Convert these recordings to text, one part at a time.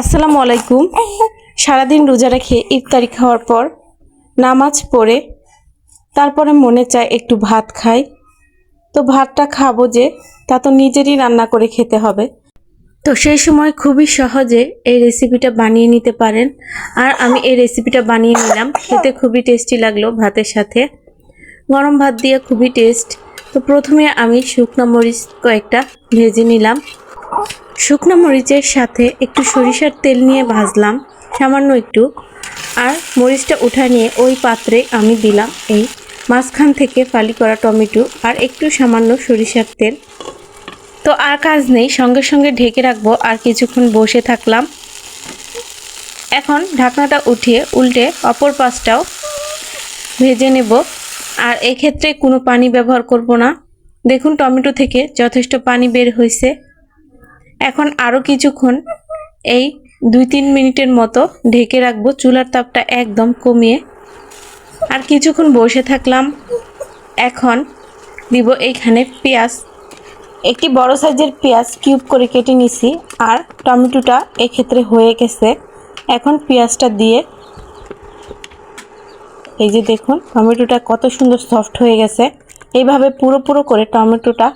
আসসালামু আলাইকুম। সারাদিন রোজা রেখে ইফতারি খাওয়ার পর নামাজ পড়ে তারপরে মনে চায় একটু ভাত খাই। তো ভাতটা খাবো যে তা তো নিজেরই রান্না করে খেতে হবে। তো সেই সময় খুবই সহজে এই রেসিপিটা বানিয়ে নিতে পারেন। আর আমি এই রেসিপিটা বানিয়ে নিলাম, খেতে খুবই টেস্টি লাগলো ভাতের সাথে। গরম ভাত দিয়ে খুবই টেস্ট। তো প্রথমে আমি শুকনো মরিচ কয়েকটা ভেজে নিলাম। শুকনো মরিচের সাথে একটু সরিষার তেল নিয়ে ভাজলাম সামান্য একটু। আর মরিচটা উঠা নিয়ে ওই পাত্রে আমি দিলাম এই মাঝখান থেকে ফালি করা টমেটো আর একটু সামান্য সরিষার তেল। তো আর কাজ নেই, সঙ্গে সঙ্গে ঢেকে রাখবো আর কিছুক্ষণ বসে থাকলাম। এখন ঢাকনাটা উঠিয়ে উল্টে অপর পাশটাও ভেজে নেব। আর এক্ষেত্রে কোনো পানি ব্যবহার করব না। দেখুন টমেটো থেকে যথেষ্ট পানি বের হয়েছে। এখন আরও কিছুক্ষণ এই 2-3 মিনিটের মতো ঢেকে রাখবো, চুলার তাপটা একদম কমিয়ে। আর কিছুক্ষণ বসে থাকলাম। এখন দিব এইখানে পেঁয়াজ, একটি বড় সাইজের পেঁয়াজ কিউব করে কেটে নিছি। আর টমেটোটা এক্ষেত্রে হয়ে গেছে। এখন পেঁয়াজটা দিয়ে এই যে দেখুন টমেটোটা কত সুন্দর সফট হয়ে গেছে। এইভাবে পুরো করে টমেটোটা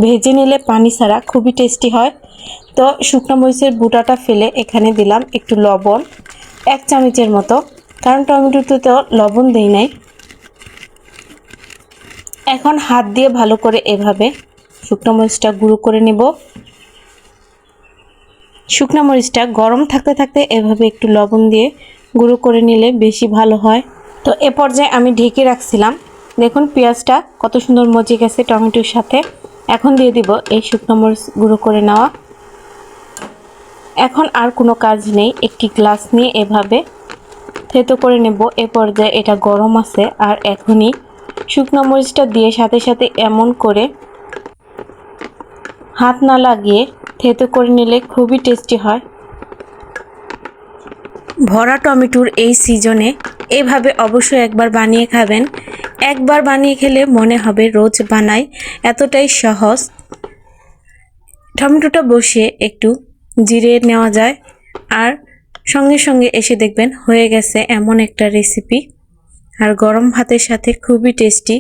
ভেজে নিলে পানি ছাড়া খুবই টেস্টি হয়। তো শুকনো মরিচের বুটাটা ফেলে এখানে দিলাম একটু লবণ, 1 চামচের মতো, কারণ টমেটোতে তো লবণ দেই নাই। এখন হাত দিয়ে ভালো করে এভাবে শুকনো মরিচটা গুঁড়ো করে নেব। শুকনো মরিচটা গরম থাকতে থাকতে এভাবে একটু লবণ দিয়ে গুঁড়ো করে নিলে বেশি ভালো হয়। তো এ পর্যায়ে আমি ঢেকে রাখছিলাম। দেখুন পেঁয়াজটা কত সুন্দর মজে গেছে টমেটোর সাথে। এখন দিয়ে দিব এই শুকনো মরিচ গুঁড়ো করে নেওয়া। এখন আর কোনো কাজ নেই, একটি গ্লাস নিয়ে এভাবে থেতো করে নেব। এ পর্যায়ে এটা গরম আছে আর এখনই শুকনো মরিচটা দিয়ে সাথে সাথে এমন করে হাত না লাগিয়ে থেতো করে নিলে খুবই টেস্টি হয়। ভরা টমেটোর এই সিজনে এভাবে অবশ্যই একবার বানিয়ে খাবেন। একবার বানিয়ে খেলে মনে হবে রোজ বানাই, এতটাই সহজ। টমেটোটা বসিয়ে একটু জিরে নেওয়া যায় আর সঙ্গে সঙ্গে এসে দেখবেন হয়ে গেছে এমন একটা রেসিপি। আর গরম ভাতের সাথে খুবই টেস্টি।